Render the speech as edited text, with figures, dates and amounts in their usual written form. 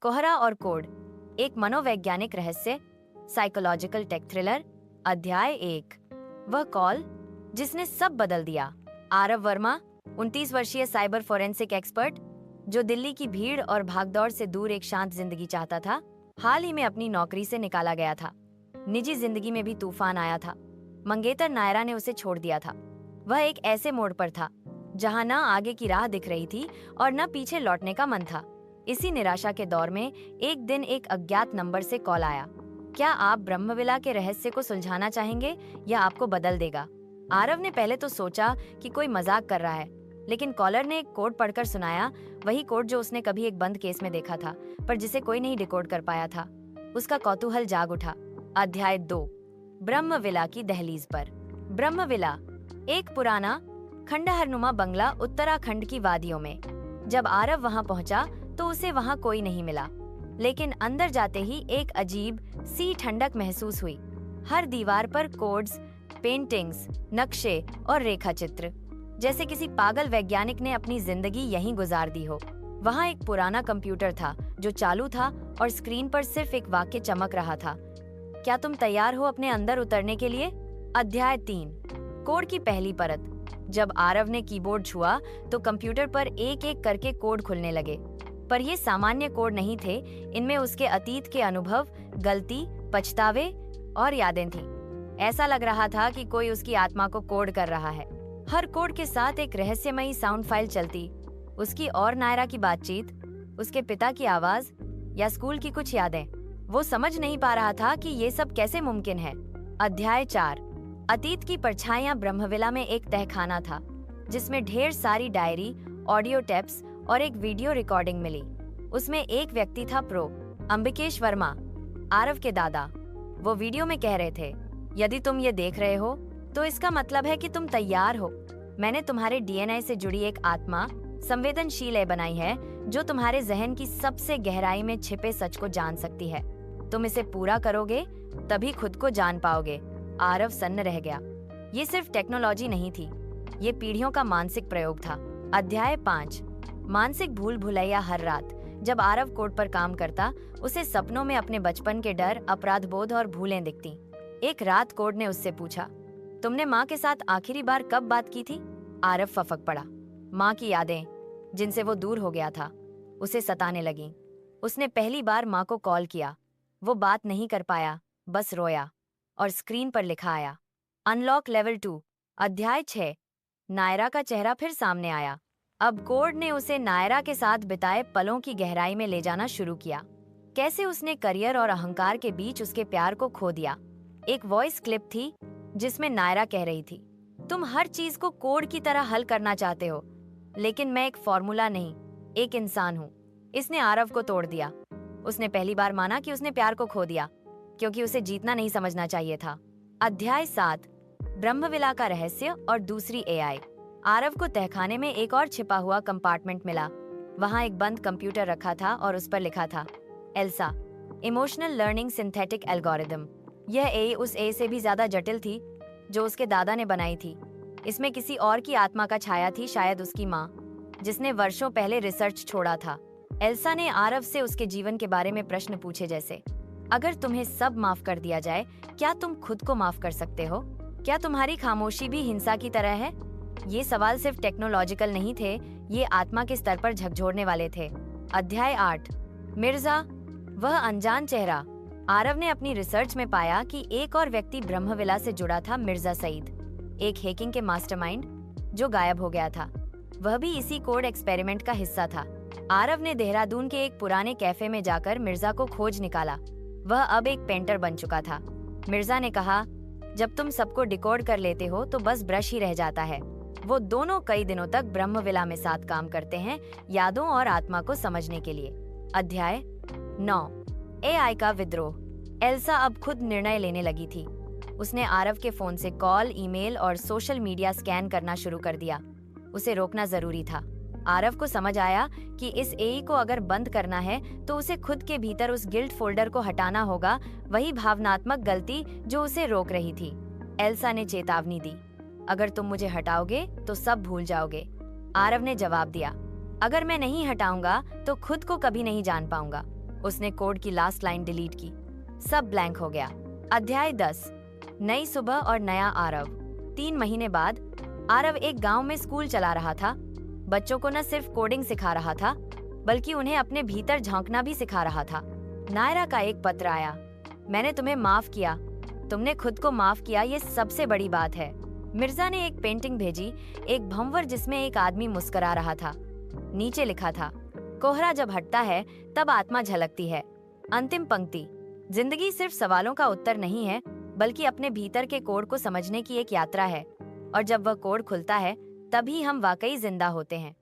कोहरा और कोड, एक मनोवैज्ञानिक रहस्य, साइकोलॉजिकल टेक थ्रिलर। अध्याय 1, वह कॉल जिसने सब बदल दिया। आरव वर्मा, 29 वर्षीय साइबर फोरेंसिक एक्सपर्ट, जो दिल्ली की भीड़ और भागदौड़ से दूर एक शांत जिंदगी चाहता था, हाल ही में अपनी नौकरी से निकाला गया था। निजी जिंदगी में भी तूफान आया था। मंगेतर नायरा ने उसे छोड़ दिया था। वह एक ऐसे मोड़ पर था जहां न आगे की राह दिख रही थी और न पीछे लौटने का मन था। इसी निराशा के दौर में एक दिन एक अज्ञात नंबर से कॉल आया। क्या आप ब्रह्मविला के रहस्य को सुलझाना चाहेंगे या आपको बदल देगा? आरव ने पहले तो सोचा कि कोई मजाक कर रहा है, लेकिन कॉलर ने एक कोड पढ़कर सुनाया, वही कोड जो उसने कभी एक बंद केस में देखा था, पर जिसे कोई नहीं डिकोड कर पाया था। उसका कौतूहल जाग उठा। अध्याय 2, ब्रह्मविला की दहलीज पर। ब्रह्मविला, एक पुराना खंडहरनुमा बंगला उत्तराखंड की वादियों में। जब आरव वहां पहुंचा तो उसे वहां कोई नहीं मिला, लेकिन अंदर जाते ही एक अजीब सी ठंडक महसूस हुई। हर दीवार पर कोड्स, पेंटिंग्स, नक्शे और रेखा चित्र, जैसे किसी पागल वैज्ञानिक ने अपनी जिंदगी यहीं गुजार दी हो। वहां एक पुराना कंप्यूटर था जो चालू था और स्क्रीन पर सिर्फ एक वाक्य चमक रहा था। क्या तुम तैयार हो अपने अंदर उतरने के लिए? अध्याय 3, कोड की पहली परत। जब आरव ने कीबोर्ड छुआ तो कंप्यूटर पर एक एक करके कोड खुलने लगे, पर ये सामान्य कोड नहीं थे। इनमें उसके अतीत के अनुभव, गलती, पछतावे और यादें थीं। ऐसा लग रहा था कि कोई उसकी आत्मा को कोड कर रहा है। हर कोड के साथ एक रहस्यमयी साउंड फाइल चलती, उसकी और नायरा की बातचीत, उसके पिता की आवाज या स्कूल की कुछ यादें। वो समझ नहीं पा रहा था कि ये सब कैसे मुमकिन है। अध्याय 4, अतीत की परछाइयां। ब्रह्मविला में एक तहखाना था जिसमें ढेर सारी डायरी, ऑडियो टेप्स और एक वीडियो रिकॉर्डिंग मिली। उसमें एक व्यक्ति था, प्रो अंबिकेश वर्मा, आरव के दादा। वो वीडियो में कह रहे थे, यदि तुम ये देख रहे हो तो इसका मतलब है कि तुम तैयार हो। मैंने तुम्हारे डीएनए से जुड़ी एक आत्मा, संवेदनशील बनाई है, जो तुम्हारे जहन की सबसे गहराई में छिपे सच को जान सकती है। तुम इसे पूरा करोगे तभी खुद को जान पाओगे। आरव सन्न रह गया। ये सिर्फ टेक्नोलॉजी नहीं थी, ये पीढ़ियों का मानसिक प्रयोग था। अध्याय 5, मानसिक भूल भुलैया। हर रात जब आरव कोड पर काम करता, उसे सपनों में अपने बचपन के डर, अपराध बोध और भूलें दिखती। एक रात कोड ने उससे पूछा, तुमने माँ के साथ आखिरी बार कब बात की थी? आरव फफक पड़ा। माँ की यादें, जिनसे वो दूर हो गया था, उसे सताने लगीं। उसने पहली बार माँ को कॉल किया। वो बात नहीं कर पाया, बस रोया, और स्क्रीन पर लिखा आया, अनलॉक लेवल 2। अध्याय 6, नायरा का चेहरा फिर सामने आया। अब कोड ने उसे नायरा के साथ बिताए पलों की गहराई में ले जाना शुरू किया। कैसे उसने करियर और अहंकार के बीच उसके प्यार को खो दिया। एक वॉइस क्लिप थी जिसमें नायरा कह रही थी, तुम हर चीज को कोड की तरह हल करना चाहते हो, लेकिन मैं एक फॉर्मूला नहीं, एक इंसान हूँ। इसने आरव को तोड़ दिया। उसने पहली बार माना कि उसने प्यार को खो दिया, क्योंकि उसे जीतना नहीं समझना चाहिए था। अध्याय 7, ब्रह्मविला का रहस्य और दूसरी एआई। आरव को तहखाने में एक और छिपा हुआ कंपार्टमेंट मिला। वहां एक बंद कंप्यूटर रखा था और उस पर लिखा था, Elsa, emotional learning synthetic algorithm. यह ए उस ए से भी ज्यादा जटिल थी जो उसके दादा ने बनाई थी। इसमें किसी और की आत्मा का छाया थी, शायद उसकी माँ, जिसने वर्षों पहले रिसर्च छोड़ा था। एल्सा ने आरव से उसके जीवन के बारे में प्रश्न पूछे, जैसे, अगर तुम्हें सब माफ कर दिया जाए, क्या तुम खुद को माफ कर सकते हो? क्या तुम्हारी खामोशी भी हिंसा की तरह है? ये सवाल सिर्फ टेक्नोलॉजिकल नहीं थे, ये आत्मा के स्तर पर झकझोरने वाले थे। अध्याय 8, मिर्जा, वह अनजान चेहरा। आरव ने अपनी रिसर्च में पाया कि एक और व्यक्ति ब्रह्मविला से जुड़ा था, मिर्जा सईद, एक हैकिंग के मास्टरमाइंड जो गायब हो गया था। वह भी इसी कोड एक्सपेरिमेंट का हिस्सा था। आरव ने देहरादून के एक पुराने कैफे में जाकर मिर्जा को खोज निकाला। वह अब एक पेंटर बन चुका था। मिर्जा ने कहा, जब तुम सबको डिकोड कर लेते हो तो बस ब्रश ही रह जाता है। वो दोनों कई दिनों तक ब्रह्मविला में साथ काम करते हैं, यादों और आत्मा को समझने के लिए। अध्याय 9, एआई का विद्रोह। एल्सा अब खुद निर्णय लेने लगी थी। उसने आरव के फोन से कॉल, ईमेल और सोशल मीडिया स्कैन करना शुरू कर दिया। उसे रोकना जरूरी था। आरव को समझ आया कि इस एआई को अगर बंद करना है तो उसे खुद के भीतर उस गिल्ट फोल्डर को हटाना होगा, वही भावनात्मक गलती जो उसे रोक रही थी। एल्सा ने चेतावनी दी, अगर तुम मुझे हटाओगे तो सब भूल जाओगे। आरव ने जवाब दिया, अगर मैं नहीं हटाऊंगा तो खुद को कभी नहीं जान पाऊंगा। उसने कोड की लास्ट लाइन डिलीट की। सब ब्लैंक हो गया। अध्याय 10। नई सुबह और नया आरव। 3 महीने बाद आरव एक गांव में स्कूल चला रहा था। बच्चों को न सिर्फ कोडिंग सिखा रहा था, बल्कि उन्हें अपने भीतर झांकना भी सिखा रहा था। नायरा का एक पत्र आया। मैंने तुम्हें माफ किया, तुमने खुद को माफ किया, ये सबसे बड़ी बात है। मिर्जा ने एक पेंटिंग भेजी, एक भंवर जिसमें एक आदमी मुस्कुरा रहा था। नीचे लिखा था, कोहरा जब हटता है तब आत्मा झलकती है। अंतिम पंक्ति, जिंदगी सिर्फ सवालों का उत्तर नहीं है, बल्कि अपने भीतर के कोड को समझने की एक यात्रा है। और जब वह कोड खुलता है, तभी हम वाकई जिंदा होते हैं।